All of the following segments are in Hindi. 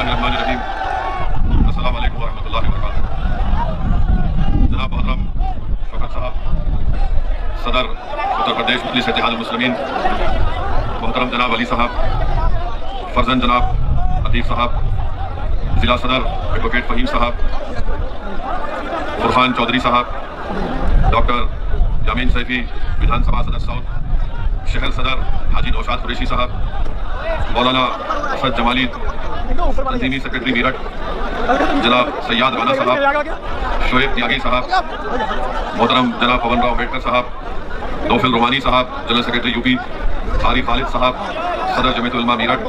बिस्मिल्लाहिर्रहमानिर्रहीम। अस्सलाम वालेकुम वरहमतुल्लाहि वबरकातुहू। जनाब मोहतरम शौकत साहब, सदर उत्तर प्रदेश मजलिस इत्तेहादुल मुस्लिमीन, मोहतरम जनाब अली साहब, फर्जन जनाब अतीफ साहब, जिला सदर एडवोकेट फ़हीम साहब, फुरखान चौधरी साहब, डॉक्टर यामीन सैफी विधानसभा सदस्य साउथ, शहर सदर हाजी नौशाद कुरैशी साहब, मौलाना असद जमाली तंजीमी सेक्रेटरी मीरठ, जनाब सैयद राना साहब, शोएब त्यागी साहब, मोहतरम जनाब पवन राव अम्बेडकर साहब, नौफिल रोमानी साहब जनरल सेक्रेटरी यूपी, कारी खालिद साहब सदर जमीयत उलमा मीरठ,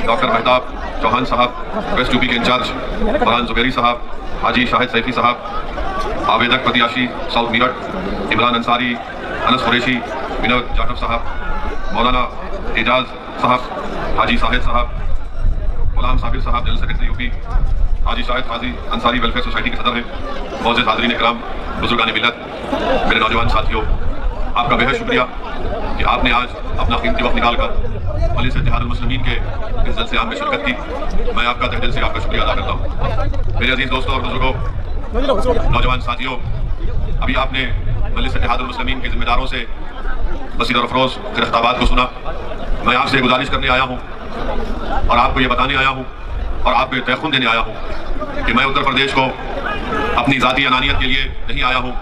डॉक्टर मेहताब चौहान साहब वेस्ट यूपी के इंचार्ज, फरहान जुबैरी साहब, हाजी शाहिद सैफी साहब, आवेदक प्रत्याशी साउथ मीरठ, इमरान अंसारी, अनस कुरैशी, विनोद जाटव साहब, मौलाना एजाज साहब, हाजी साहिद साहब, गुलाम साबिर साहब जनरल सेक्रेटरी यूपी, हाजी शाहिद काजी अंसारी वेलफेयर सोसाइटी के सदर हैं, मौजूद हाज़रीन इकराम, बुजुर्गान मिल्लत, मेरे नौजवान साथियों, आपका बेहद शुक्रिया कि आपने आज अपना कीमती वक्त निकालकर मजलिस इत्तेहादुल मुस्लिमीन के इस जलसे आम में शिरकत की। मैं आपका तहे दिल से आपका शुक्रिया अदा करता हूँ। मेरे अजीज दोस्तों और बुजुर्गों, नौजवान साथियों, अभी आपने मजलिस इत्तेहादुल मुस्लिमीन के जिम्मेदारों से बसीर और अफरोज गिरफ्ताबाद को सुना। मैं आपसे गुजारिश करने आया हूँ और आपको ये बताने आया हूँ और आपको ये तयखुन देने आया हूँ कि मैं उत्तर प्रदेश को अपनी ज़ाती अनानियत के लिए नहीं आया हूँ।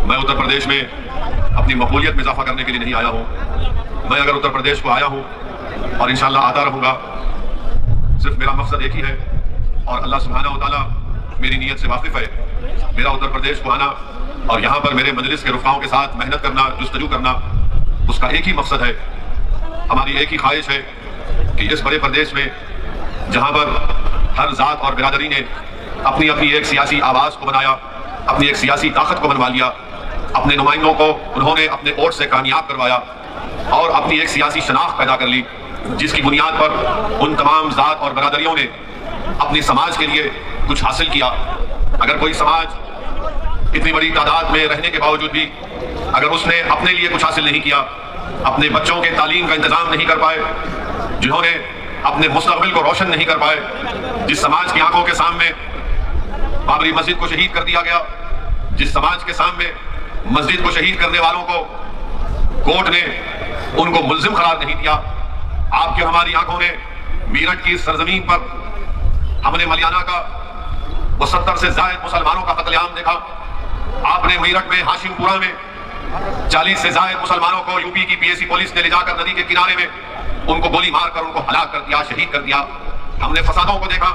मैं उत्तर प्रदेश में अपनी मकबूलियत में इजाफा करने के लिए नहीं आया हूँ। मैं अगर उत्तर प्रदेश को आया हूँ और इंशाअल्लाह आता रहूँगा, सिर्फ मेरा मकसद एक ही है और अल्लाह सुब्हानहू व तआला मेरी नीयत से वाकिफ़ है। मेरा उत्तर प्रदेश को आना और यहाँ पर मेरे मजलिस के रुफ़ाओं के साथ मेहनत करना, जुस्तजू करना, उसका एक ही मकसद है, हमारी एक ही ख्वाहिश है कि इस बड़े प्रदेश में जहाँ पर हर ज़ात और बिरादरी ने अपनी अपनी एक सियासी आवाज़ को बनाया, अपनी एक सियासी ताकत को बनवा लिया, अपने नुमाइंदों को उन्होंने अपने वोट से कामयाब करवाया और अपनी एक सियासी शनाख्त पैदा कर ली, जिसकी बुनियाद पर उन तमाम ज़ात और बिरादरियों ने अपने समाज के लिए कुछ हासिल किया। अगर कोई समाज इतनी बड़ी तादाद में रहने के बावजूद भी अगर उसने अपने लिए कुछ हासिल नहीं किया, अपने बच्चों के तालीम का इंतजाम नहीं कर पाए, जिन्होंने अपने मुस्तकबिल को रोशन नहीं कर पाए, जिस समाज की आंखों के सामने बाबरी मस्जिद को शहीद कर दिया गया, जिस समाज के सामने मस्जिद को शहीद करने वालों को कोर्ट ने उनको मुल्जिम करार नहीं दिया, आपकी हमारी आंखों ने मीरठ की सरजमीन पर हमने मलियाना का वो 70 से ज्यादा मुसलमानों का कत्लेआम देखा। आपने मीरठ में हाशिमपुरा में 40 से ज्यादा मुसलमानों को यूपी की पीएसी पुलिस ने ले जाकर नदी के किनारे में उनको गोली मारकर उनको हलाक कर दिया, शहीद कर दिया। हमने फसादों को देखा,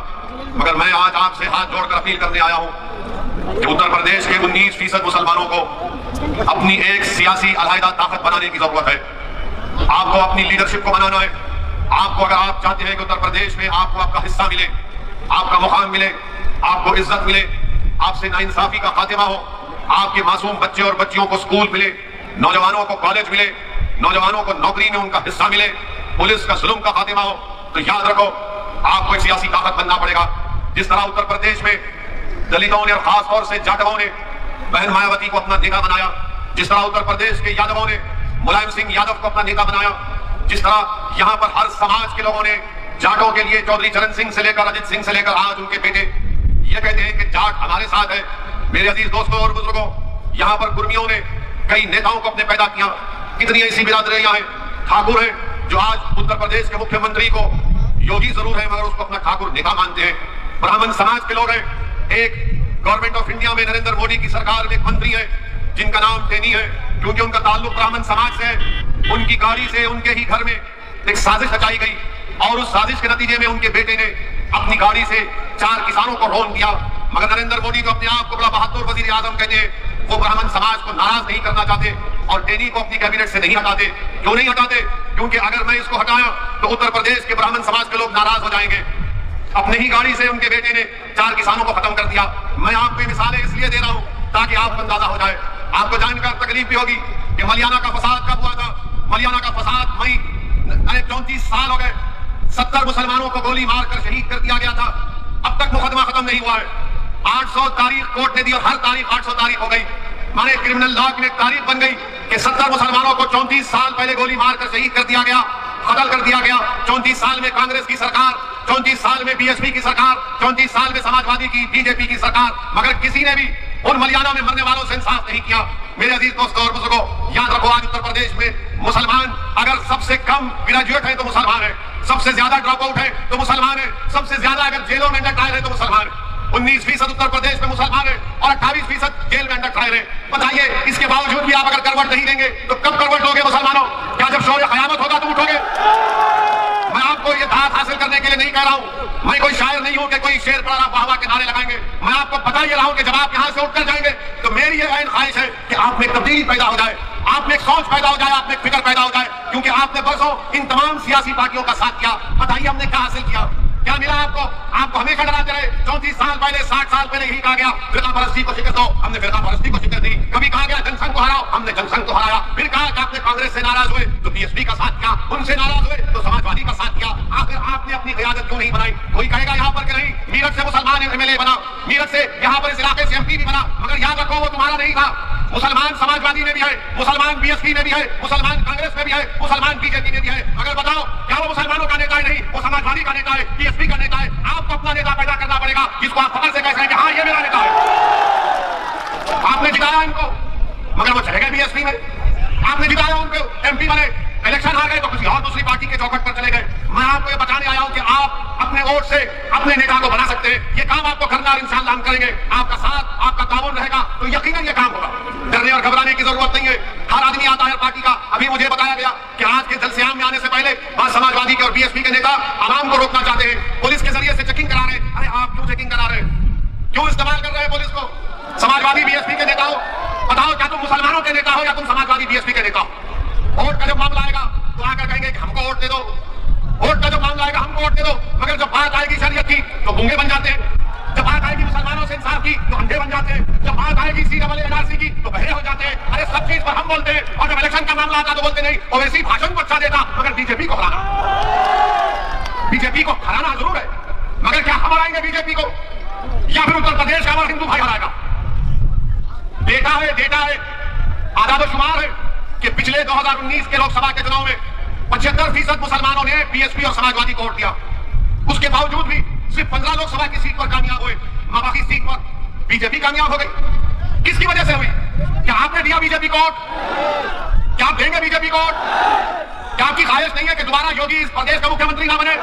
मगर मैं आज आपसे हाथ जोड़कर अपील करने आया हूं कि उत्तर प्रदेश के 19% मुसलमानों को अपनी एक सियासी अलहदा ताकत बनाने की जरूरत है। आपको अपनी लीडरशिप को बनाना है। आपको अगर आप चाहते हैं कि उत्तर प्रदेश में आपको आपका हिस्सा मिले, आपका मुकाम मिले, आपको इज्जत मिले, आपसे नाइंसाफी का खात्मा हो, आपके मासूम बच्चे और बच्चियों को स्कूल मिले, नौजवानों को कॉलेज मिले, नौजवानों को नौकरी में उनका हिस्सा मिले, पुलिस का जुल्म का खात्मा हो, तो याद रखो आपको एक सियासी ताकत बनना पड़ेगा। जिस तरह उत्तर प्रदेश में दलितों ने और खास तौर से जाटवों ने बहन मायावती को अपना नेता बनाया, जिस तरह उत्तर प्रदेश के यादवों ने मुलायम सिंह यादव को अपना नेता बनाया, जिस तरह यहाँ पर हर समाज के लोगों ने जाटों के लिए चौधरी चरण सिंह से लेकर अजित सिंह से लेकर आज उनके बेटे ये कहते हैं कि जाट हमारे साथ है। मेरे अजीज दोस्तों और बुजुर्गों, यहाँ पर कुर्मियों ने कई नेताओं को अपने पैदा किया। कितनी ऐसी बिरादरियां हैं, ठाकुर हैं, जो आज उत्तर प्रदेश के मुख्यमंत्री को योगी जरूर है मगर उसको अपना ठाकुर नेता मानते हैं। ब्राह्मण समाज के लोग हैं। एक गवर्नमेंट ऑफ इंडिया में नरेंद्र मोदी की सरकार में एक मंत्री है जिनका नाम टेनी है, क्योंकि उनका ताल्लुक ब्राह्मण समाज से है। उनकी गाड़ी से उनके ही घर में एक साजिश रचाई गई और उस साजिश के नतीजे में उनके बेटे ने अपनी गाड़ी से 4 किसानों को रौंद दिया। मगर नरेंद्र मोदी को अपने आप को बड़ा बहादुर वजीर आजम कहते हैं, वो ब्राह्मण समाज को नाराज नहीं करना चाहते और टेनी को अपनी कैबिनेट से नहीं हटाते। क्यों नहीं हटाते? क्योंकि अगर मैं इसको हटाया तो उत्तर प्रदेश के ब्राह्मण समाज के लोग नाराज हो जाएंगे। अपनी ही गाड़ी से उनके बेटे ने 4 किसानों को खत्म कर दिया। मैं आपको मिसालें इसलिए दे रहा हूं ताकि आपको अंदाजा हो जाए, आपको जानकर तकलीफ भी होगी कि मलियाना का फसाद कब हुआ था। मलियाना का फसाद मई 34 साल हो गए, 70 मुसलमानों को गोली मारकर शहीद कर दिया गया था। अब तक मुकदमा खत्म नहीं हुआ है। 800 तारीख कोर्ट ने दी और हर तारीख 800 तारीख हो गई। माने क्रिमिनल लॉ की एक तारीख बन गई कि 70 मुसलमानों को 34 साल पहले गोली मारकर शहीद कर दिया गया। बदल कर दिया गया। 34 साल में कांग्रेस की सरकार, 34 साल में बीएसपी की सरकार, 34 साल में समाजवादी की, बीजेपी की सरकार, मगर किसी ने भी उन मलियाना में मरने वालों से इंसाफ नहीं किया। मेरे अजीज दोस्तों और बुजुर्गों, याद रखो, आज उत्तर प्रदेश में मुसलमान अगर सबसे कम ग्रेजुएट है तो मुसलमान है, सबसे ज्यादा ड्रॉप आउट है तो मुसलमान है, सबसे ज्यादा अगर जेलों में अंडर ट्रायल है तो मुसलमान है। 19% उत्तर प्रदेश में मुसलमान है और 28% जेल में अंडर ट्रायल है। बताइए, इसके बावजूद भी आप अगर करवट नहीं देंगे तो कब करवट लोगे मुसलमानों? क्या जब शौर्य कयामत होगा तो उठोगे? मैं आपको ये दाद हासिल करने के लिए नहीं कह रहा हूं, मैं कोई शायर नहीं हूं कि कोई शेर पढ़ा आप हवा के नारे लगाएंगे। मैं आपको बता ही रहा हूं कि जब आप यहां से उठकर जाएंगे तो मेरी ये ऐन ख्वाहिश है कि आप में एक तब्दीली पैदा हो जाए, आप में एक सोच पैदा हो जाए, आप में एक फिक्र पैदा हो जाए, क्योंकि आपने बरसों इन तमाम सियासी पार्टियों का साथ किया। बताइए हमने क्या हासिल किया, क्या मिला आपको? आपको हमेशा डराते रहे। 34 साल पहले, 60 साल पहले यही कहा गया फिरका परस्ती को शिकस्त दो, हमने फिरका परस्ती को शिकस्त दी। कभी कहा गया जनसंघ को हराओ, हमने जनसंघ को हराया। फिर कहा कि आपने कांग्रेस से नाराज हुए तो बीएसपी का साथ किया, उनसे नाराज हुए तो समाजवादी का साथ किया। आखिर आपने अपनी क़यादत क्यों नहीं बनाई? कोई कहेगा यहाँ पर कि नहीं, मीरठ से मुसलमान एमएलए बना, मीरठ से यहाँ पर इस इलाके से एमपी भी बना, मगर याद रखो वो तुम्हारा नहीं था। मुसलमान समाजवादी में भी है, मुसलमान बीएसपी में भी है, मुसलमान कांग्रेस में भी है, मुसलमान बीजेपी में भी है। मगर बताओ, क्या वो मुसलमानों का नेता है? नहीं, वो समाजवादी का नेता है, बीएसपी का नेता है। आपको अपना नेता पैदा करना पड़ेगा जिसको आप फख्र से कह सकें कि हाँ ये मेरा नेता है। आपने जिताया इनको, मगर वो चले गए बीएसपी में। आपने जिताया उनको, एमपी बने, इलेक्शन हार गए तो किसी और दूसरी पार्टी के चौखट पर चले गए। मैं आपको ये बताने आया हूं कि आप अपने वोट से अपने नेता को बना सकते हैं। ये काम आपको करना और इंशाअल्लाह हम करेंगे। आपका साथ, आपका ताउन रहेगा तो यकीनन ये काम होगा। डरने और घबराने की जरूरत नहीं है। हर आदमी आता है पार्टी का। अभी मुझे बताया गया कि आज के जलसे-आम में आने से पहले समाजवादी के और बीएसपी के नेता आवाम को रोकना चाहते हैं, पुलिस के जरिए से चेकिंग करा रहे हैं। अरे आप क्यों चेकिंग करा रहे हैं? क्यों इस्तेमाल कर रहे हैं पुलिस को? समाजवादी बीएसपी के नेता हो, बताओ क्या तुम मुसलमानों के नेता हो या तुम समाजवादी बीएसपी के नेता हो? वोट का जब मामला आएगा तो आकर कहेंगे कि हमको वोट दे दो, वोट का जब मामला आएगा हमको वोट दे दो, मगर जब बात आएगी शरीयत की तो गूंगे बन जाते हैं। जब बात आएगी मुसलमानों से इंसाफ की तो अंधे बन जाते हैं। जब बात आएगी CAA की तो बहरे हो जाते हैं। अरे सब चीज पर हम बोलते हैं और जब इलेक्शन का मामला आता तो बोलते नहीं। ओवैसी भाषण को अच्छा देता, मगर बीजेपी को हराना, बीजेपी को हराना जरूर है, मगर क्या हम हराएंगे बीजेपी को या फिर उत्तर प्रदेश का हमारा हिंदू भाई हराएगा? डेटा है, आदादोशुमार है कि पिछले 2019 के लोकसभा के चुनाव में 75% मुसलमानों ने बीएसपी और समाजवादी को वोट दिया। उसके बावजूद भी सिर्फ 15 लोकसभा की सीट पर कामयाब हुए, बाकी सीट पर बीजेपी कामयाब हो गई। किसकी वजह से हुई? क्या आपने दिया बीजेपी को वोट? क्या आप देंगे बीजेपी को वोट? क्या आपकी ख्वाहिश नहीं है कि दोबारा योगी इस प्रदेश का मुख्यमंत्री ना बने?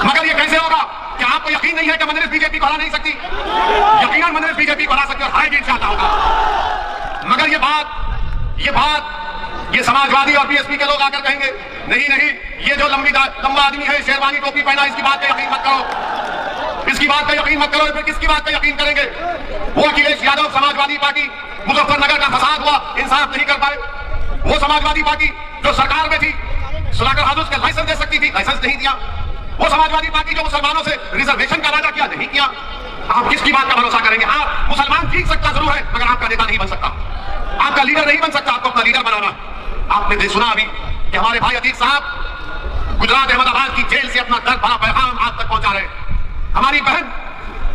मगर ये कैसे होगा? क्या आपको यकीन नहीं है कि मदरस बीजेपी को हरा नहीं सकती? यकीनन मदरस बीजेपी को हरा सकती है और हराएगी इंशाअल्लाह होगा। मगर ये समाजवादी और बीएसपी के लोग आकर कहेंगे नहीं, ये जो लंबा आदमी है, शेरवानी टोपी पहना, इसकी बात का यकीन मत करो, इसकी बात का यकीन मत करो। फिर किसकी बात का यकीन करेंगे? वो अखिलेश यादव समाजवादी पार्टी, मुजफ्फरनगर का फसाद हुआ, इंसाफ नहीं कर पाए। वो समाजवादी पार्टी जो सरकार में थी, सुलाकर हाउस का लाइसेंस दे सकती थी, लाइसेंस नहीं दिया। वो समाजवादी पार्टी जो मुसलमानों से रिजर्वेशन का वादा किया, नहीं किया। आप किसकी बात का भरोसा करेंगे? हाँ, मुसलमान जीत सकता जरूर है, मगर आपका नेता नहीं बन सकता, आपका लीडर नहीं बन सकता। आपको अपना लीडर बनाना। आपने सुना अभी कि हमारे भाई अतीक साहब गुजरात अहमदाबाद की जेल से अपना दर्द भरा पैगाम आप तक पहुंचा रहे हैं। हमारी बहन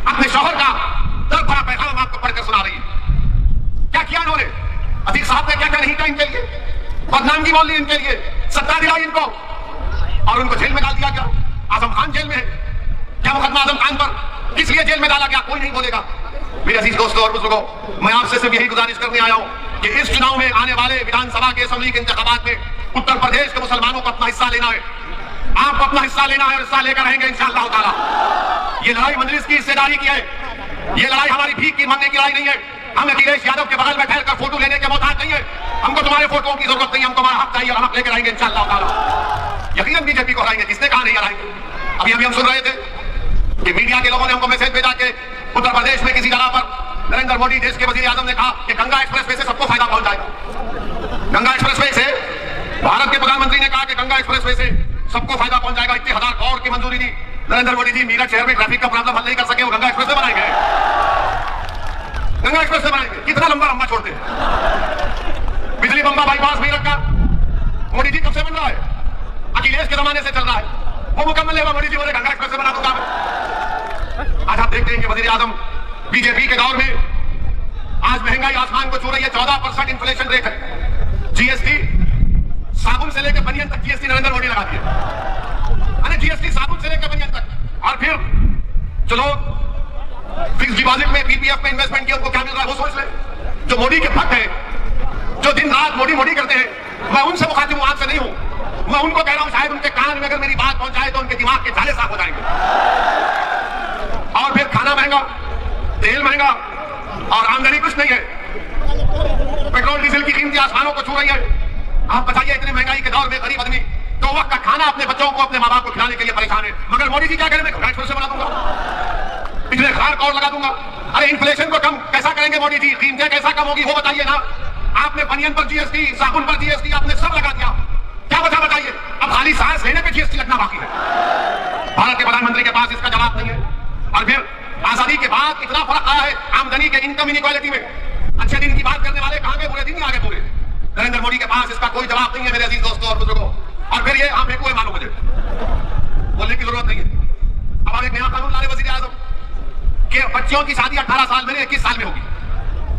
अपने शौहर का दर्द भरा पैगाम आपको पढ़कर सुना रही है। क्या किया इन्होंने? अतीक साहब ने क्या नहीं किया इनके लिए? बदनामी बोल दी इनके लिए, सत्ता दिलाई इनको और उनको जेल में डाल दिया गया। आजम खान जेल में है। क्या मुकदमा आजम खान पर किस लिए जेल में डाला गया? कोई नहीं बोलेगा। मेरे अजीज दोस्तों और बुजुर्गों, मैं आपसे सिर्फ यही गुजारिश करने आया हूं कि इस चुनाव में आने वाले विधानसभा के असेंबली के इंतखाबात में उत्तर प्रदेश के मुसलमानों को अपना हिस्सा लेना है। आपको अपना हिस्सा लेना है और हिस्सा लेकर रहेंगे इंशाअल्लाह ताला। ये लड़ाई मजलिस की हिस्सेदारी की है, ये लड़ाई हमारी भीख की मांगने की लड़ाई नहीं है। हम अखिलेश यादव के बगल में ठहरकर फोटो लेने के मोहताज नहीं है। हमको तुम्हारे फोटों की जरूरत नहीं, हमको हमारा हक चाहिए और हम लेकर आएंगे इंशाअल्लाह ताला। यकीनन बीजेपी को हराएंगे, किसने कहा नहीं हराएंगे? अभी हम सुन रहे थे कि मीडिया के लोगों ने हमको मैसेज भेजा कि उत्तर प्रदेश में किसी जगह पर नरेंद्र मोदी देश के वजीर आजम ने कहा कि गंगा एक्सप्रेसवे से सबको फायदा पहुंच जाएगा। गंगा एक्सप्रेसवे से भारत के प्रधानमंत्री ने कहा कि गंगा एक्सप्रेसवे से सबको फायदा पहुंच जाएगा। इतने हजार करोड़ की मंजूरी दी। नरेंद्र मोदी जी मीरठ शहर में ट्रैफिक का प्रॉब्लम हल नहीं कर सके, वो गंगा एक्सप्रेसवे बनाएंगे। गंगा एक्सप्रेसवे बनाएंगे। कितना लंबा लंबा छोड़ते हैं। बिजली बम्बा बाईपास मीरठ का मोदी जी कब से बन रहा है? अखिलेश के जमाने से चल रहा है। वो मुकम्मल है, मोदी जी बोले गंगा एक्सप्रेसवे बना दूंगा मैं। आज आप देखते हैं कि वजीर आजम बीजेपी के दौर में आज महंगाई आसमान को छू रही है। 14% इन्फ्लेशन रेट है। जीएसटी साबुन से लेकर बनियान तक जीएसटी नरेंद्र मोदी लगा दिया। अरे जीएसटी साबुन से लेकर बनियान तक। और फिर जो लोग फिक्स डिपॉजिट में पीपीएफ में इन्वेस्टमेंट किया उनको क्या मिल रहा है वो सोच ले। जो मोदी के भक्त हैं, जो दिन रात मोदी मोदी करते हैं, मैं उनसे मुखातिब हूं, आपसे नहीं हूं। मैं उनको कह रहा हूं शायद उनके कान में अगर मेरी बात पहुंचाए तो उनके दिमाग के जाले साफ हो जाएंगे। और फिर खाना महंगा, तेल महंगा और आमदनी कुछ नहीं है। पेट्रोल डीजल की कीमतें आसमानों को छू रही है। आप बताइए इतनी महंगाई के दौर में गरीब आदमी तो वक्त का खाना अपने बच्चों को अपने माँ बाप को खिलाने के लिए परेशान है, मगर मोदी जी क्या करें, मैं घबराहट फिर से बना दूंगा, पिछले खार और लगा दूंगा। अरे इन्फ्लेशन को कम कैसा करेंगे मोदी जी, कीमतें कैसा कम होगी वो बताइए ना। आपने बनियन पर जीएसटी, साबुन पर जीएसटी, आपने सब लगा दिया, क्या बचा बताइए। अब खाली सांस लेने पे जीएसटी लगना बाकी है। भारत के प्रधानमंत्री के पास इसका जवाब नहीं है। और फिर आजादी के बाद इतना फर्क आया है आमदनी के इनकम इनइक्वालिटी में। अच्छे दिन की बात करने वाले कहां गए, बुरे दिन ही आगे पूरे। नरेंद्र मोदी के पास इसका कोई जवाब नहीं है मेरे अजीज दोस्तों और बुजुर्गों। और फिर ये आप एक हुए मालूम मुझे बोलने की जरूरत नहीं है। अब आप एक नया कानून ला रहे वजीर आजम कि बच्चियों की शादी 18 साल में 21 साल में होगी।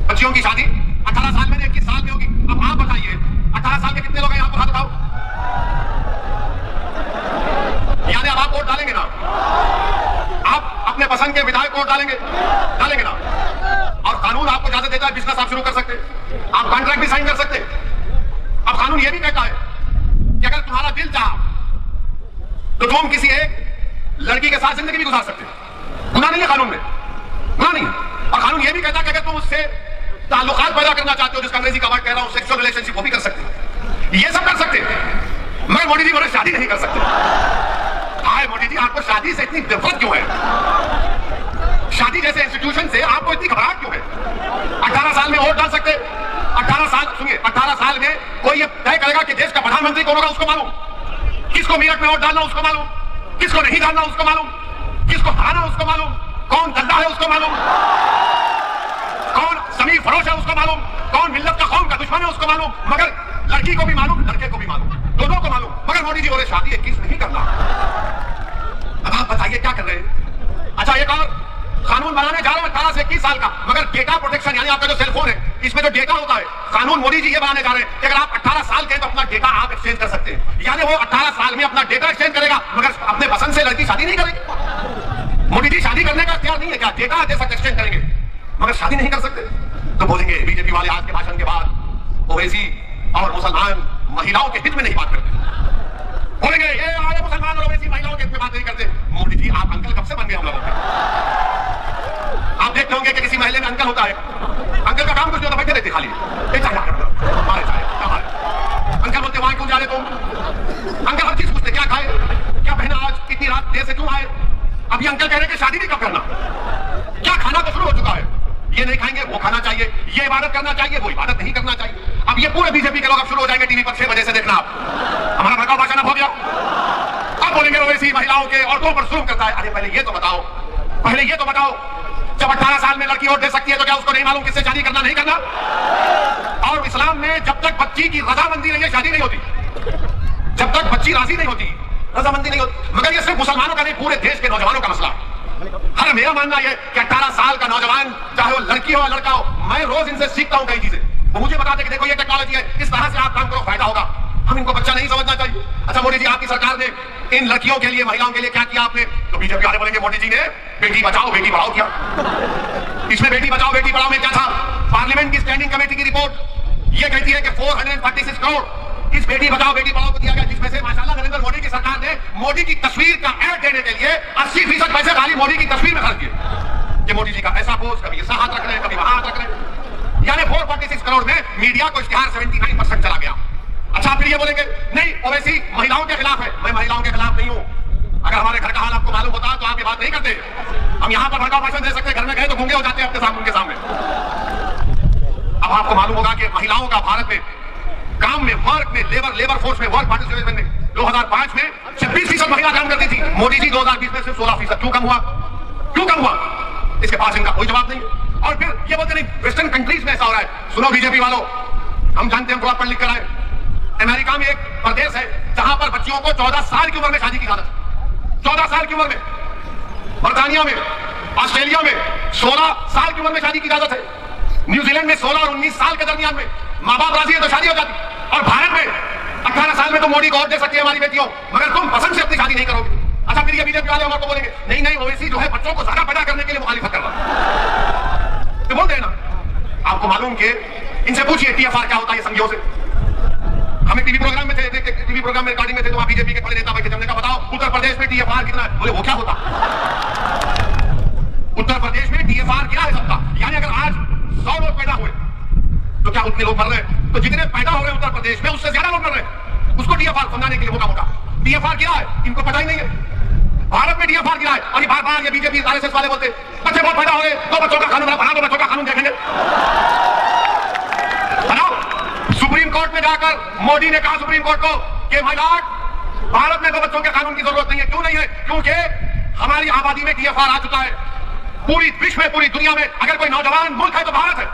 बच्चियों की शादी 18 साल में 21 साल में होगी। अब आप बताइए 18 साल के कितने लोग हैं यहाँ पर, हाथ उठाओ। यानी अब आप वोट डालेंगे ना, आप अपने पसंद के विधायक को वोट डालेंगे ना। और कानून आपको इजाजत देता है बिजनेस आप शुरू कर सकते, आप कॉन्ट्रैक्ट भी साइन कर सकते। अब कानून यह भी कहता है कि अगर तुम्हारा दिल चाहा तो तुम किसी एक लड़की के साथ जिंदगी भी गुजार सकते। गुनाह नहीं है कानून में, गुनाह नहीं। और कानून यह भी कहता है कि अगर तुम उससे ताल्लुकात पैदा करना चाहते हो, जिसका अंग्रेजी का वर्ड कह रहा हूं सेक्सुअल रिलेशनशिप, वो भी कर सकते, ये सब कर सकते। मगर मोदी जी बोले शादी नहीं कर सकते। हाय मोदी जी, आपको शादी से इतनी नफरत क्यों है? शादी जैसे इंस्टीट्यूशन से आपको इतनी घबराहट क्यों है? 18 साल में वोट डाल सकते। 18 साल सुनिए, 18 साल में कोई ये तय करेगा कि देश का प्रधानमंत्री कौन होगा उसको मालूम, किसको मीरठ में वोट डालना उसको मालूम, किसको नहीं डालना उसको मालूम, किसको हराना उसको मालूम, कौन दल्ला है उसको मालूम, कौन समीर फरोश है उसको मालूम, कौन मिल्लत का कौम का दुश्मन है उसको मालूम। मगर लड़की को भी मालूम, लड़के को भी मालूम, दोनों को मालूम। मगर मोदी जी बोले शादी 21 नहीं करना। अब आप बताइए क्या कर रहे हैं? अच्छा एक और कानून बनाने जा रहे हैं 18 से 21 साल का, मगर डेटा प्रोटेक्शन यानी आपका जो सेलफोन है इसमें जो डेटा होता है, कानून मोदी जी ये बनाने जा रहे हैं कि अगर आप 18 साल के तो अपना डेटा आप एक्सचेंज कर सकते हैं। यानी वो 18 साल में अपना डेटा एक्सचेंज करेगा, मगर अपने पसंद से लड़की शादी नहीं करेगी। मोदी जी शादी करने का इख्तियार नहीं है क्या? डेटा दे सकते, एक्सचेंज करेंगे मगर शादी नहीं कर सकते। तो बोलेंगे बीजेपी वाले आज के भाषण के बाद ओवैसी और मुसलमान महिलाओं के हित में नहीं बात करते। बोलेंगे ये आए मुसलमान और ओवैसी महिलाओं के हित में बात नहीं करते। मोदी जी आप अंकल कब से बन गए हम लोगों के? आप देखते होंगे कि किसी महल्ले में अंकल होता है, अंकल का काम कुछ नहीं होता, बैठे रहते खाली। अंकल बोलते वहां क्यों जा रहे तुम? अंकल हर चीज पूछते, क्या खाए, क्या पहना, आज इतनी रात देर से क्यों आए? अभी अंकल कह रहे कि शादी भी कब करना, क्या खाना तो शुरू हो चुका है, ये नहीं खाएंगे वो खाना चाहिए, ये इबादत करना चाहिए वो इबादत नहीं करना चाहिए। अब ये पूरे बीजेपी के लोग अब शुरू हो जाएंगे टीवी पर 6 बजे से देखना। आप हमारा भड़काऊ भाषण अब हो गया। अब बोलेंगे ओवैसी महिलाओं के औरतों पर जुल्म करता है। अरे पहले ये तो बताओ, जब 18 साल में लड़की वोट दे सकती है तो क्या उसको नहीं मालूम किससे शादी करना नहीं करना? और इस्लाम में जब तक बच्ची की रजामंदी नहीं है शादी नहीं होती, जब तक बच्ची राजी नहीं होती रजामंदी नहीं होती। मगर ये सिर्फ मुसलमानों का नहीं, पूरे देश के नौजवानों का मसला। हर मेरा मानना यह कि 18 साल का नौजवान चाहे वो लड़की हो या लड़का हो, मैं रोज इनसे सीखता हूं कई चीजें। वो मुझे बताते कि देखो ये टेक्नोलॉजी है, इस तरह से आप काम करो फायदा होगा। हम इनको बच्चा नहीं समझना चाहिए। अच्छा मोदी जी आपकी सरकार ने इन लड़कियों के लिए महिलाओं के लिए क्या किया आपने? तो बीजेपी वाले बोलेंगे मोदी जी ने बेटी बचाओ बेटी पढ़ाओ किया। इसमें बेटी बचाओ बेटी पढ़ाओ में क्या था? पार्लियामेंट की स्टैंडिंग कमेटी की रिपोर्ट ये कहती है कि 436 करोड़ इस बेटी बचाओ बेटी पढ़ाओ को दिया गया, जिसमें से माशाल्लाह नरेंद्र मोदी की सरकार ने मोदी की तस्वीर का ऐड देने के लिए 80% पैसे खाली मोदी की तस्वीर में खर्च किए। ये मोदी जी का ऐसा पोस्ट, कभी ऐसा हाथ रख रहे हैं, कभी वहां हाथ रख रहे हैं। यानी 446 करोड़ में मीडिया को इश्तिहार 79% चला गया। अच्छा फिर ये बोलेंगे नहीं ओवैसी महिलाओं के खिलाफ है। मैं महिलाओं के खिलाफ नहीं हूं। अगर हमारे घर का हाल आपको मालूम होता तो आप ये बात नहीं करते। हम यहां पर भड़काऊ भाषण दे सकते, घर में गए तो गूंगे हो जाते हैं अपने सामने उनके सामने। अब आपको मालूम होगा कि महिलाओं का भारत में काम में, वर्क में, लेबर फोर्स में, वर्क पार्टिसिपेशन में 2005 में 26% महिला काम करती थी। मोदी जी 2020 में सिर्फ 16%। क्यों कम हुआ? क्यों कम हुआ? इसके पास इनका कोई जवाब नहीं। और फिर ये बोलते नहीं वेस्टर्न कंट्रीज में ऐसा हो रहा है। सुनो बीजेपी वालों, हम जानते हैं, थोड़ा पढ़ लिख कर आए। अमेरिका में एक प्रदेश है जहां पर बच्चियों को 14 साल की उम्र में शादी की इजाजत है। 14 साल की उम्र में। बर्तानिया में, ऑस्ट्रेलिया में 16 साल की उम्र में शादी की इजाजत है। न्यूजीलैंड में 16 और 19 साल के दरमियान में माँ बाप राजी है तो शादी हो जाती। और भारत में 18 साल में तो मोदी को और दे सकती है हमारी बेटियों, मगर तुम पसंद से अपनी शादी नहीं करोगे। अच्छा, फिर ये बीजेपी वाले हमारे को बोलेंगे नहीं नहीं ओवैसी जो है बच्चों को ज्यादा पैदा करने के लिए मुखालिफत कर रहा। तो बोलते हैं ना, आपको मालूम कि इनसे पूछिए टीएफआर क्या होता है ये संघियों से। हमें टीवी प्रोग्राम में थे, टीवी प्रोग्राम में रिकॉर्डिंग में थे, तो वहां बीजेपी के बड़े नेता बैठे थे, हमने कहा बताओ उत्तर प्रदेश में टीएफआर कितना है? बोले वो क्या होता? उत्तर प्रदेश में टीएफआर क्या है सबका? यानी अगर आज 100 लोग पैदा हुए तो क्या उतने लोग मर रहे हैं? तो जितने पैदा हो रहे हैं उत्तर प्रदेश में उससे ज्यादा लोग मर रहे हैं। उसको टीएफआर समझाने के लिए मोटा टीएफआर क्या है इनको पता ही नहीं है। भारत में टीएफआर क्या है? और ये बार-बार ये बीजेपी आरएसएस वाले बोलते बच्चे बहुत पैदा हो रहे, दो बच्चों का कानून बना दो, बच्चों का कानून देखेंगे। बनाओ। सुप्रीम कोर्ट में जाकर मोदी ने कहा सुप्रीम कोर्ट को कि माय लॉर्ड, भारत में दो बच्चों के कानून की जरूरत नहीं है। क्यों नहीं है? क्योंकि हमारी आबादी में टीएफआर आ चुका है। पूरी विश्व में, पूरी दुनिया में अगर कोई नौजवान मुल्क है तो भारत है।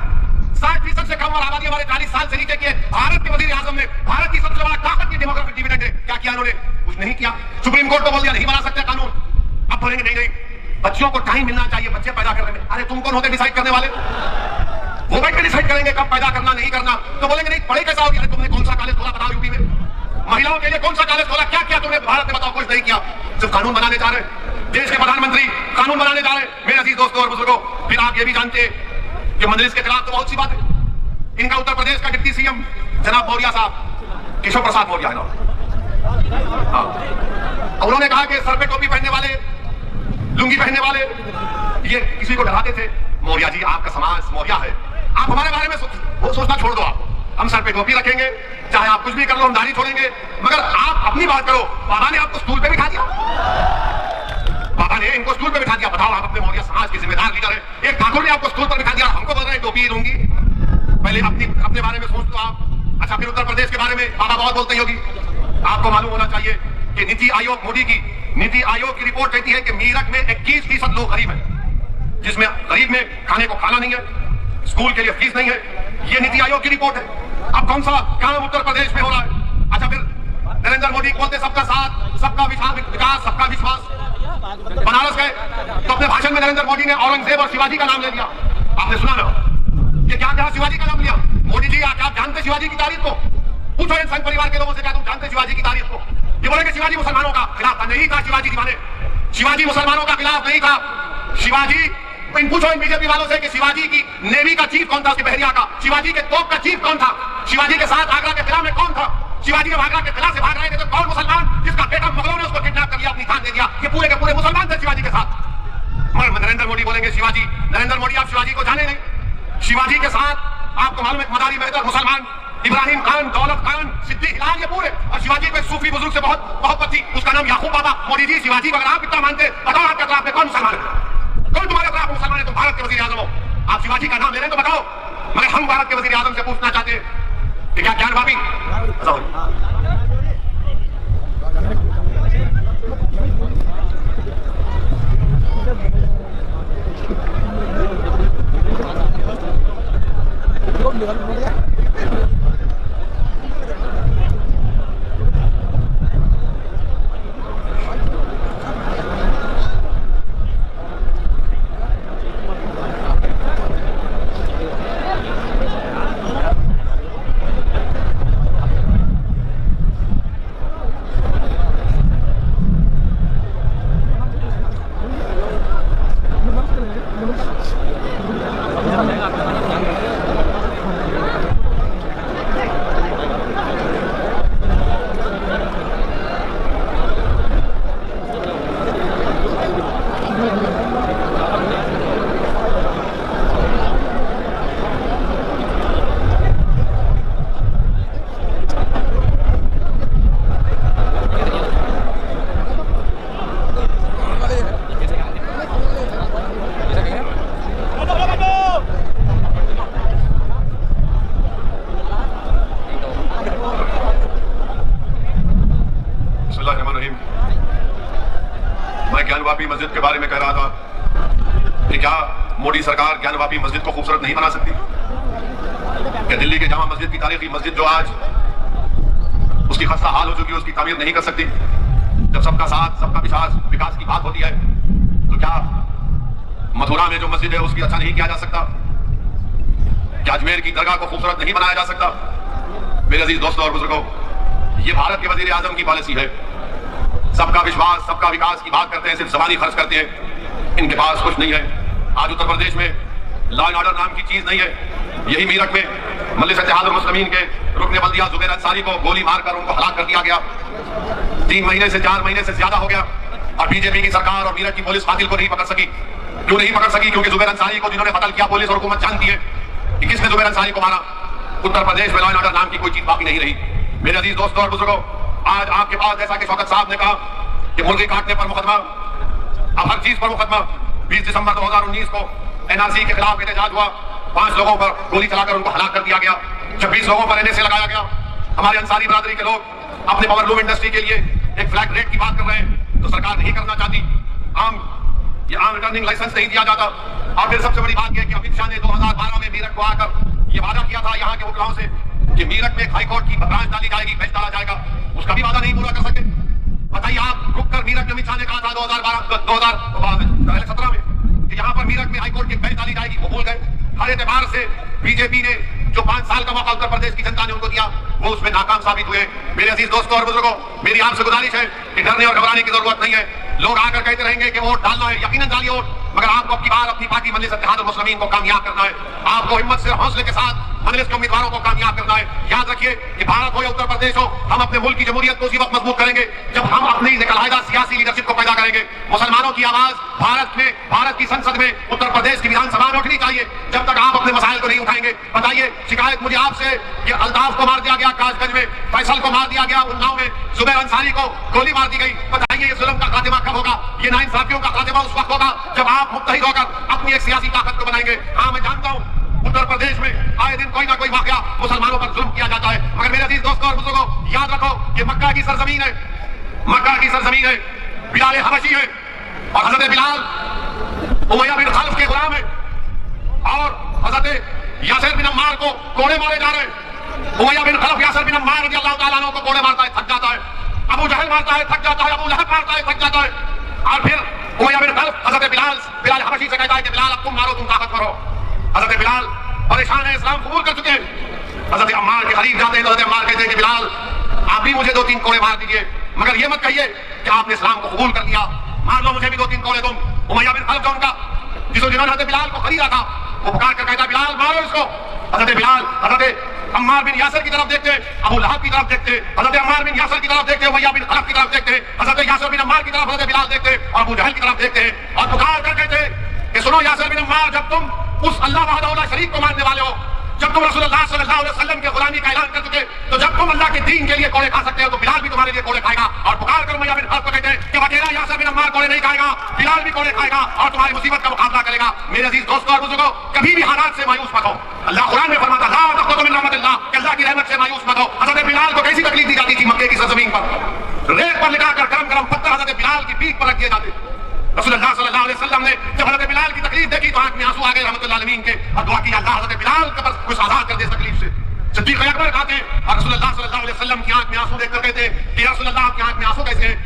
60% से कम और आबादी हमारे 40 साल से नीचे की है। भारत के वजीर आजम ने भारत की सबसे बड़ा ताकत की डेमोग्राफिक डिविडेंड है। क्या किया उन्होंने? कुछ नहीं किया। सुप्रीम कोर्ट को बोल दिया नहीं बना सकते कानून। अब बोलेंगे नहीं नहीं, बच्चों को टाइम मिलना चाहिए बच्चे पैदा करने में। अरे तुम कौन होते डिसाइड करने वाले? वो बैठ के डिसाइड करेंगे कब पैदा करना नहीं करना। तो बोलेंगे नहीं पढ़े कैसा हो गया? तुमने कौन सा कॉलेज खोला बताओ यूपी में? महिलाओं के लिए कौन सा कॉलेज खोला? क्या किया तुमने भारत में बताओ? कुछ नहीं किया। सिर्फ कानून बनाने जा रहे हैं। देश के प्रधानमंत्री कानून बनाने जा रहे हैं। मेरे अजीज दोस्तों और बुजुर्गों, फिर आप ये भी जानते हैं कि मजलिस के खिलाफ तो बहुत सी बात है। इनका उत्तर प्रदेश का डिप्टी सीएम जनाब मौर्य साहब, केशव प्रसाद मौर्य है ना, हाँ, उन्होंने कहा कि सर पे टोपी पहनने वाले, लुंगी पहनने वाले ये किसी को डराते थे। मौर्य जी, आपका समाज मौर्य है, आप हमारे बारे में सोचना छोड़ दो। आप हम सर पे टोपी रखेंगे, चाहे आप कुछ भी कर लो, हम दाढ़ी छोड़ेंगे, मगर आप अपनी बात करो। बाबा ने आपको स्टूल पे बिठा दिया, बाबा ने इनको स्टूल पे बिठा दिया। बताओ, आप अपने मौर्य समाज के जिम्मेदार लीडर है। एक ठाकुर ने आपको स्टूल पर बिठा दिया, हमको बोल रहे हैं टोपी लूंगी। पहले अपने बारे में सोच लो आप। अच्छा, फिर उत्तर प्रदेश के बारे में बाबा बहुत बोलते ही होगी। आपको मालूम होना चाहिए कि नीति आयोग, मोदी की नीति आयोग की रिपोर्ट कहती है कि मेरठ में 21% लोग गरीब हैं, जिसमें गरीब में खाने को खाना नहीं है, स्कूल के लिए फीस नहीं है। ये नीति आयोग की रिपोर्ट है। अब कौन सा काम उत्तर प्रदेश में हो रहा है? अच्छा, फिर नरेंद्र मोदी बोलते सबका साथ, सबका विकास, सबका विश्वास। बनारस गए तो अपने भाषण में नरेंद्र मोदी ने औरंगजेब और शिवाजी का नाम ले लिया। आपने सुना ना कि क्या क्या शिवाजी का नाम लिया? मोदी जी, क्या आप जानते शिवाजी की तारीफ को? पूछो इन संघ परिवार के लोगों से, क्या तुम जानते शिवाजी की तारीफ को? ये बोले कि शिवाजी मुसलमानों का खिलाफ नहीं था। शिवाजी दीवाने, शिवाजी मुसलमानों का खिलाफ नहीं था। शिवाजी, पूछो इन बीजेपी वालों से कि शिवाजी की नेवी का चीफ कौन था? उसके बहरिया का। शिवाजी के तोप का चीफ कौन था? शिवाजी के साथ आगरा के किला में कौन था? शिवाजी जब आगरा के किला से भाग रहे थे तो कौन मुसलमान जिसका बेटा मुगलों ने उसको किडनैप कर लिया, अपनी जान दे दिया, ये पूरे के पूरे मुसलमान थे शिवाजी के साथ। मगर नरेंद्र मोदी बोलेंगे शिवाजी, नरेंद्र मोदी आप शिवाजी को जाने नहीं। शिवाजी के साथ आपको मालूम है मदारी मेहतर मुसलमान, इब्राहिम खान, दौलत खान, सिद्दीक हिलाल, ये पूरे। और शिवाजी को सूफी बुजुर्ग से बहुत मोहब्बत थी, उसका नाम याकूब बाबा। मोदी जी, शिवाजी अगर आप इतना मानते, बताओ आपके खिलाफ में कौन मुसलमान है? कौन तुम्हारे खिलाफ मुसलमान है? तुम भारत के वजीर आजम हो, आप शिवाजी का नाम ले रहे हैं तो बताओ। मगर हम भारत के वजीर आजम से पूछना चाहते हैं कि क्या ज्ञान भाभी ज्ञानवापी मस्जिद के बारे में कह रहा था कि क्या मोदी सरकार ज्ञानवापी मस्जिद को खूबसूरत नहीं बना सकती? क्या दिल्ली के जामा मस्जिद की तारीखी मस्जिद जो आज उसकी खस्ता हाल हो चुकी है, उसकी तामीर नहीं कर सकती? जब सबका साथ, सबका विकास की बात होती है तो क्या मथुरा में जो मस्जिद है उसकी अच्छा नहीं किया जा सकता? क्या अजमेर की दरगाह को खूबसूरत नहीं बनाया जा सकता? मेरे अजीज दोस्तों और बुजुर्गों, ये भारत के वजीर आजम की पॉलिसी है। सबका विश्वास, सबका विकास की बात करते हैं, सिर्फ जबानी खर्च करते हैं। इनके पास कुछ नहीं है। आज उत्तर प्रदेश में लॉ एंड ऑर्डर नाम की चीज नहीं है। यही मीरठ में मजलिस इत्तेहादुल मुस्लिमीन के रुकने बल्दिया जुबैर अंसारी को गोली मारकर उनको हलाक कर दिया गया। 3 महीने से 4 महीने से ज्यादा हो गया और बीजेपी की सरकार और मीरठ की पुलिस कातिल को नहीं पकड़ सकी। क्यों नहीं पकड़ सकी? क्योंकि जुबैर अंसारी को जिन्होंने कत्ल किया, पुलिस और हुकूमत जानती है कि किसने जुबैर अंसारी को मारा। उत्तर प्रदेश में लॉ एंड ऑर्डर नाम की कोई चीज बाकी नहीं रही। मेरे अजीज दोस्तों और बुजुर्गों, आज आपके पास जैसा कि शौकत साहब ने कहा कि मुर्गी काटने पर मुकदमा, अब हर चीज पर मुकदमा। 20 दिसंबर 2019 को एनआरसी के खिलाफ एहतजाज हुआ। 5 लोगों पर गोली चलाकर उनको हलाक कर दिया गया। 26 लोगों पर एनएसए लगाया गया। हमारे अंसारी बरादरी के लोग अपने पावरलूम इंडस्ट्री के लिए एक फ्लैट रेट की बात कर रहे हैं, तो सरकार नहीं करना चाहती। आम रिटर्निंग लाइसेंस नहीं दिया जाता। और फिर सबसे बड़ी बात यह कि अमित शाह ने 2012 में मीरठ को आकर यह वादा किया था यहाँ के वकीलों से कि मीरठ में हाईकोर्ट की ब्रांच डाली जाएगी, बेंच डाला जाएगा। उसका भी वादा नहीं पूरा कर सके। बताइए, आप रुक कर मीरठ में अमित शाह ने कहा था 2017 में कि यहाँ पर मीरठ में हाईकोर्ट की बेंच डाली जाएगी, वो भूल गए। हर एतबार से बीजेपी ने जो 5 साल का मौका उत्तर प्रदेश की जनता ने उनको दिया, वो उसमें नाकाम साबित हुए। मेरे अजीज दोस्तों और बुजुर्गों, मेरी आपसे गुजारिश है कि डरने और घबराने की जरूरत नहीं है। लोग आकर कहते रहेंगे कि वोट डालना है, यकीनन डालिए वोट, मगर आपको अपनी बार अपनी पार्टी मजलिस इत्तेहादुल मुस्लिमीन को कामयाब करना है। आपको हिम्मत से, हौसले के साथ मजलिस के उम्मीदवारों को कामयाब करना है। याद रखिए कि भारत हो या उत्तर प्रदेश हो, हम अपने मुल्क की जमहूरियत को उसी वक्त मजबूत करेंगे जब हम अपनी अलहदा सियासी लीडरशिप को पैदा करेंगे। मुसलमानों की आवाज भारत में, भारत की संसद में, उत्तर प्रदेश की विधानसभा में उठनी चाहिए। जब तक आप अपने मसाइल को नहीं उठाएंगे, बताइए, शिकायत मुझे आपसे कि अल्ताफ को मार दिया गया कासगंज में, फैसल को मार दिया गया उन्नाव में, जुबैर अंसारी को गोली मार दी गई। बताइए, ये जुल्म का खात्मा कब होगा? ये नाइंसाफियों का खात्मा उस वक्त होगा जब आप मुत्तहिद होकर अपनी एक सियासी ताकत को बनाएंगे। हाँ, मैं जानता हूँ उत्तर प्रदेश में आए दिन कोई ना कोई वाकया मुसलमानों पर जुल्म किया जाता है, मगर मेरे अजीज दोस्तों और बुजुर्गों, याद रखो कि मक्का की सरजमीन है, मक्का की सरजमीन है, बिलाल हबशी है और हजरत बिलाल उमैया बिन खल्फ के गुलाम है और हजरत यासिर बिन अम्मार को कोड़े मारे जा रहे हैं। उमैया बिन खल्फ यासिर बिन अम्मार रज़ी अल्लाह तआला अन्हु को कोड़े मारता है, थक जाता है। अबू जहल मारता है, थक जाता है। अबू लहब मारता है, थक जाता है। और फिर उमैया बिन खल्फ हजरत बिलाल हबशी से कहता है कि बिलाल अब तुम मारो, तुम ताकतवर हो। हजरत बिलाल परेशान है, इस्लाम कबूल कर चुके हैं। हजरत अम्मार के करीब जाते हैं तो हजरत अम्मार कहते हैं कि बिलाल आप भी मुझे 2-3 कोड़े मार दीजिए, मगर ये मत कहिए कि आपने इस्लाम को कबूल कर लिया, मार लो मुझे भी 2-3 कोड़े तुम। उमैया बिन खल्फ उनका जिन्होंने हजरत बिलाल को खरीदा था, वो पुकार कर कहता बिलाल मारो इसको। हजरत बिलाल हजरत अम्मार बिन यासिर की तरफ देखते, अबू लहब की तरफ देखते, हजरत अम्मार बिन यासिर की तरफ देखते, उमैया बिन खल्फ की तरफ देखते, हजरत यासिर बिन अम्मार की तरफ हजरत बिलाल देखते और अबू जहल की तरफ देखते हैं और पुकार कर कहते कि सुनो यासिर बिन अम्मार, जब तुम उस अल्लाह वहदहू ला शरीक को मानने वाले हो, जब तुम रसूलुल्लाह सल्लल्लाहु अलैहि वसल्लम के गुलामी का ऐलान कर चुके, तो जब तुम अल्लाह के दीन के लिए कोड़े खा सकते हो तो बिलाल भी तुम्हारे लिए कोड़े खाएगा। और पुकार कर उमैया बिन खल्फ को कहते हैं कि अकेला यासिर बिन अम्मार कोड़े नहीं खाएगा, बिलाल भी कोड़े खाएगा और तुम्हारी मुसीबत का मुकाबला करेगा। मेरे अजीज दोस्तों और बुजुर्गों, कभी भी हालात से मायूस मत हो। अल्लाह कुरान में फरमाता ला तक़नतू मिन रहमतिल्लाह, कि अल्लाह की रहमत से मायूस मत हो। हजरत बिलाल को कैसी तकलीफ दी जाती थी मक्के की सरजमीन पर, रेत पर लिटाकर गरम गरम पत्थर हजरत बिलाल की पीठ पर रख दिए जाते। रसूलुल्लाह सल्लल्लाहु अलैहि वसल्लम ने जब हजरत बिलाल की तकलीफ देखी तो आंख में आंसू आ गए रहमतुल्लाह अलमीन के और दुआ की अल्लाह हजरत बिलाल को बस कुछ आजाद कर दे इस तकलीफ से। सिद्दीक़ अकबर कहते हैं और रसूलुल्लाह सल्लल्लाहु अलैहि वसल्लम की आंख में आंसू देखकर कहते हैं कि या रसूलुल्लाह आपकी आंख में आंसू कैसे हैं?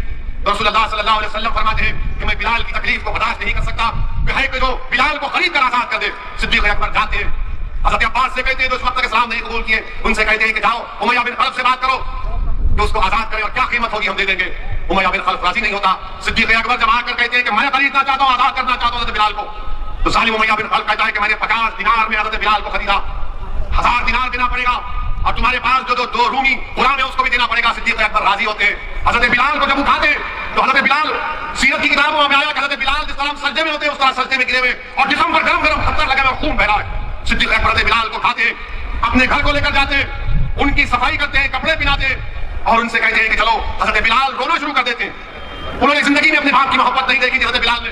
तो रसूलुल्लाह सल्लल्लाहु अलैहि वसल्लम फरमाते हैं कि मैं बिलाल की तकलीफ को बर्दाश्त नहीं कर सकता, कहे कि जो बिलाल को खरीद कर आजाद कर दे। सिद्दीक़ अकबर जाते हैं, हजरत अब्बास से कहते हैं जो उस वक्त तक इस्लाम नहीं कबूल किए, उनसे कहते हैं कि जाओ उमैया बिन खल्फ से बात करो कि उसको आजाद करें और क्या कीमत होगी हम दे देंगे। उमैया बिन खल्फ राजी नहीं होता। सिद्दीक़ अकबर जब आकर कहते हैं कि मैं खरीदना चाहता हूँ, आजाद करना चाहता हूँ हजरत बिलाल को, तो जालिम उमैया बिन खल्फ कहता है कि मैंने 50 दिनार में हजरत बिलाल को खरीदा, 1000 दिनार देना पड़ेगा और तुम्हारे पास जो दो रूमी गुलाम है उसको भी देना पड़ेगा। सिद्दीक़ अकबर राजी होते हैं। हजरत बिलाल को जब उठाते तो हजरत बिलाल, सीरत की किताबों में आया कि हजरत बिलाल जिस तरह सजदे में होते हैं उस तरह सजदे में गिरे हुए और जिस्म पर गरम गरम पत्थर लगे हुए, खून बह रहा है। सिद्दीक़ अकबर हजरत बिलाल को उठाते हैं, अपने घर को लेकर जाते हैं, उनकी सफाई करते हैं, कपड़े पहनाते हैं और उनसे कहते हैं कि चलो। हजरत बिलाल रोना शुरू कर देते हैं। उन्होंने जिंदगी में अपने बाप की मोहब्बत नहीं देखी थी, हजरत बिलाल ने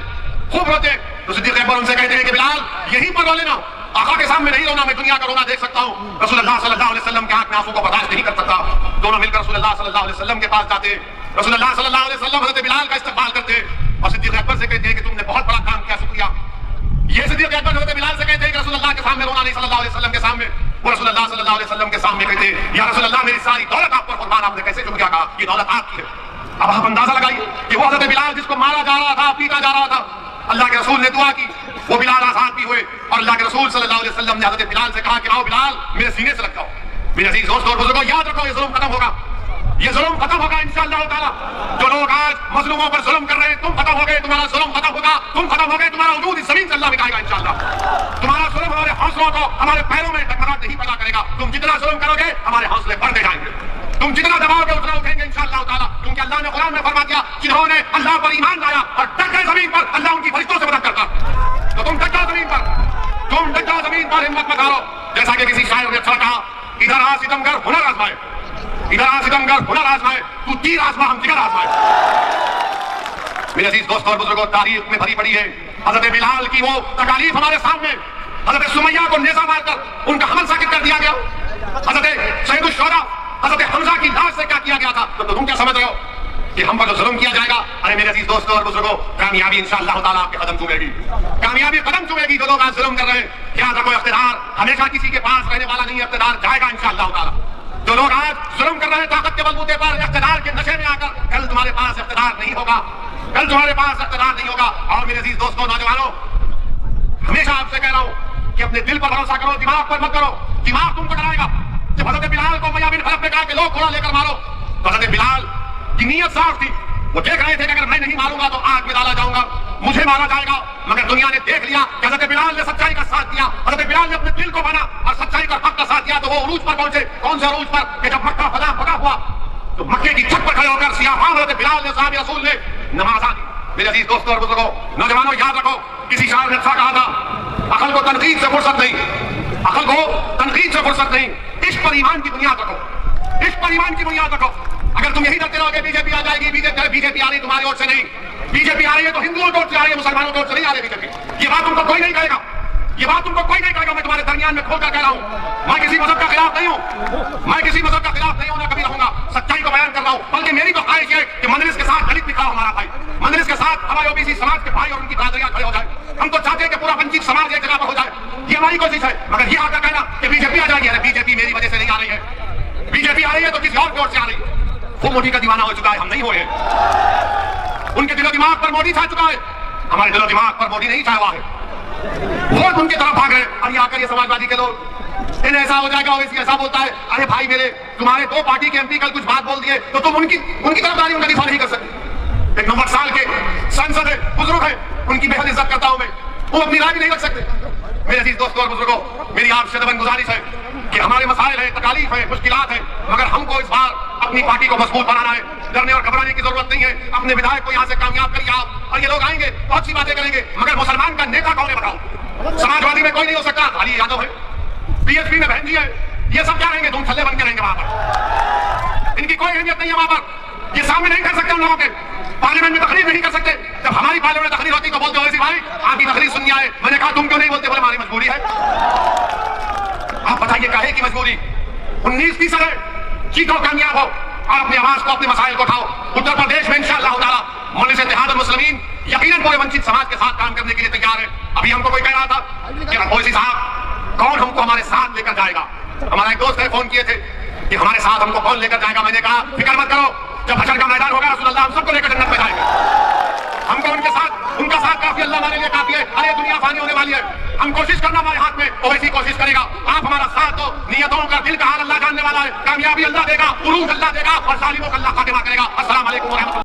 खूब रोते। तो सिद्दीक़ अकबर उनसे कहते हैं कि बिलाल यहीं पर रो लेना, आका के सामने नहीं रोना, मैं दुनिया का रोना देख सकता हूँ। रसूलुल्लाह सल्लल्लाहु अलैहि वसल्लम के आंख में आंसू को बर्दाश्त नहीं कर सकता। दोनों मिलकर रसूलुल्लाह सल्लल्लाहु अलैहि वसल्लम के पास जाते हैं। रसूलुल्लाह सल्लल्लाहु अलैहि वसल्लम हजरत बिलाल का इस्तकबाल करते हैं और सिद्दीक़ अकबर से कहते हैं कि तुमने बहुत बड़ा काम किया, शुक्रिया। ये सिद्दीक़ अकबर हजरत बिलाल से कहते हैं कि रसूलुल्लाह के सामने रोना नहीं, सल्लल्लाहु अलैहि वसल्लम के सामने। वो रसूलुल्लाह सल्लल्लाहु अलैहि वसल्लम के सामने कहते हैं या रसूलुल्लाह मेरी सारी दौलत आप पर कुर्बान, आपने कैसे चुप किया? कहा ये दौलत आपकी है। अब आप अंदाजा लगाइए कि वो हजरत बिलाल जिसको मारा जा रहा था, पीटा जा रहा था, अल्लाह के रसूल ने दुआ की, वो बिलाल आजाद भी हुए और अल्लाह के रसूल सल्लल्लाहु अलैहि वसल्लम ने हजरत बिलाल से कहा कि आओ बिलाल मेरे सीने से लग जाओ। मेरे अजीज दोस्तों और बुजुर्गों, याद रखो ये जुल्म खत्म होगा, ये जुल्म खत्म होगा इंशाअल्लाह ताला। जो लोग आज मजलूमों पर जुल्म कर रहे हैं, तुम खत्म हो गए, तुम्हारा जुल्म खत्म होगा, तुम खत्म हो गए, तुम्हारा वजूद इस जमीन से अल्लाह मिटाएगा इंशाअल्लाह। तुम्हारा जुल्म हमारे हौसलों को, हमारे पैरों में टकराहट नहीं पैदा करेगा। तुम जितना जुल्म करोगे हमारे हौसले बढ़ते जाएंगे, तुम जितना दबाओगे उतना उठेंगे इंशाअल्लाह ताला। क्योंकि अल्लाह ने कुरान में फरमा दिया, जिन्होंने अल्लाह पर ईमान लाया और डट गए जमीन पर, अल्लाह उनकी फरिश्तों से मदद करता। तो तुम डट जाओ जमीन पर, तुम डट जाओ जमीन पर, हिम्मत मत हारो। जैसा कि किसी शायर ने अच्छा कहा, इधर आ सितमगर हुनर आजमाए, इधर आ सितमगर हुनर आजमाए, तू तीर आजमा हम जिगर आजमाए। मेरे अजीज दोस्तों और बुजुर्गों, तारीख में भरी पड़ी है हजरत बिलाल की वो तकालीफ हमारे सामने। हजरत सुमैया को नेजा मारकर उनका हमल साकित कर दिया गया। हजरत सैयदुल शुहरा हजरत हमजा की लाश से क्या किया गया था। तो तुम क्या समझ रहे हो कि हम पर जो जुल्म किया जाएगा? अरे मेरे अजीज दोस्तों और बुजुर्गों, कामयाबी इंशाअल्लाह ताला आपके कदम चूमेगी, कामयाबी कदम चूमेगी। जो लोग आज जुल्म कर रहे हैं, याद रखो इख्तिदार हमेशा किसी के पास रहने वाला नहीं है, इख्तिदार जाएगा इंशाअल्लाह ताला। जो लोग आज जुल्म कर रहे हैं ताकत के बलबूते पर, इख्तिदार के नशे में आकर, कल तुम्हारे पास इख्तिदार नहीं होगा, कल तुम्हारे पास इख्तिदार नहीं होगा। और मेरे अजीज दोस्तों नौजवानों, हमेशा आपसे कह रहा हूं कि अपने दिल पर भरोसा करो, दिमाग पर मत करो। दिमाग तुमको डराएगा। जब हजरत बिलाल को उमय्या बिन खलफ ने कहा कि लो घोड़ा लेकर मारो, तो हजरत बिलाल की नीयत साफ थी। वो देख रहे थे कि अगर मैं नहीं मारूंगा तो आग में डाला जाऊंगा, मुझे मारा जाएगा। मगर दुनिया ने देख लिया कि हजरत बिलाल ने सच्चाई का साथ दिया, हजरत बिलाल ने अपने दिल को माना और सच्चाई का हक का साथ दिया। तो वो उरूज पर पहुंचे। कौन से उरूज पर? कि जब मक्का फतह हुआ तो मक्के की छत पर खड़े होकर सियाफान हजरत बिलाल ने साहब रसूल ने नमाज दी। मेरे अजीज दोस्तों और बुजुर्गों, नौजवानों, याद रखो, किसी शायर ने अच्छा कहा था, अकल को तनकीद से फुर्सत नहीं, अकल को तनकीद से फुर्सत नहीं, इश्क पर ईमान की बुनियाद रखो, इश्क पर ईमान की बुनियाद रखो। अगर तुम यही करते रहोगे बीजेपी आ जाएगी, बीजेपी आ रही तुम्हारी ओर से नहीं, बीजेपी आ रही है तो हिंदुओं की ओर से आ रही है, मुसलमानों की ओर से नहीं आ रही बीजेपी। ये बात तुमको कोई नहीं कहेगा, ये बात तुमको कोई नहीं कहेगा। मैं तुम्हारे दरमियान में खोलकर कह रहा हूं, मैं किसी मजहब का खिलाफ नहीं हूं, मैं किसी मजहब का खिलाफ नहीं हूं, ना कभी रहूंगा। सच्चाई को बयान कर रहा हूं। बल्कि मेरी तो ख्वाहिश है कि मजलिस के साथ दलित भी खड़ा हो, हमारा भाई, मजलिस के साथ हमारे ओबीसी समाज के भाई और उनकी बरादरियां खड़े हो जाए। हम तो चाहते हैं कि पूरा वंचित समाज एक जगह पर हो जाए, ये हमारी कोशिश है। मगर ये आकर कहना कि बीजेपी आ जाएगी, अरे बीजेपी मेरी वजह से नहीं आ रही है, बीजेपी आ रही है तो किसी और की ओर से आ रही है। वो मोदी का दीवाना हो चुका है, हम नहीं हुए हैं। उनके दिलो दिमाग पर मोदी छा चुका है, हमारे दिलो दिमाग पर मोदी नहीं छाया हुआ है। वोट उनकी तरफ भाग रहे। और आकर ये समाजवादी के लोग, इन ऐसा हो जाएगा, ओवैसी ऐसा बोलता है। अरे भाई मेरे, तुम्हारे दो पार्टी के एमपी कल कुछ बात बोल दिए तो तुम उनकी तरफदारी, उनका दिफा नहीं कर सकते। एक 90 साल के सांसद है, बुजुर्ग है, उनकी बेहद इज्जत करता हूं मैं, वो अपनी राय भी नहीं रख सकते। मेरे अजीज दोस्तों और बुजुर्गों, मेरी आपसे दबन गुजारिश है कि हमारे मसाइल है, तकालीफ है, मुश्किलात है, मगर हमको इस बार अपनी पार्टी को मजबूत बनाना है। डरने और घबराने की जरूरत नहीं है। अपने विधायक को यहाँ से कामयाब करिए आप, और ये लोग आएंगे, बहुत सी बातें करेंगे, मगर मुसलमान का नेता कौन है बताओ? समाजवादी में कोई नहीं हो सकता, खाली यादव है, बीएसपी में बहन जी है, ये सब क्या रहेंगे? तुम छल्ले बन के रहेंगे वहां पर, इनकी कोई अहमियत नहीं है वहां पर। ये सामने नहीं कर सकते उन लोगों के, पार्लियामेंट में तकरीर नहीं कर सकते। जब हमारी पार्लियामेंट में तकरीर होती तो बोलते ओवैसी भाई आपकी तकरीर सुननी आए। मैंने कहा तुम क्यों नहीं बोलते? बोले हमारी मजबूरी है। आप बताइए काहे की मजबूरी? 19% है, जीतो, कामयाब हो और अपनी आवाज को, अपने मसाइल को उठाओ। उत्तर प्रदेश में इंशाअल्लाह ताला मजलिस इत्तेहादुल मुस्लिमीन यकीनन पूरे वंचित समाज के साथ काम करने के लिए तैयार है। अभी हमको कोई कह रहा था कि ओवैसी साहब कौन हमको हमारे साथ लेकर जाएगा? हमारा एक दोस्त है, फोन किए थे कि हमारे साथ हमको कौन लेकर जाएगा? मैंने कहा फिक्र मत करो, जब हशर का मैदान होगा रसूलुल्लाह हम सबको लेकर जन्नत में जाएंगे। हमको उनका साथ काफी, अल्लाह हमारे लिए काफी है। अरे दुनिया फानी होने वाली है, हम कोशिश करना हमारे हाथ में, ओवैसी कोशिश करेगा। आप हमारा साथ दो, नियतों का, दिल का हाल अल्लाह जानने वाला है। कामयाबी अल्लाह देगा, उरूज अल्लाह देगा और जालिमों का अल्लाह खातिमा करेगा। अस्सलाम वालेकुम।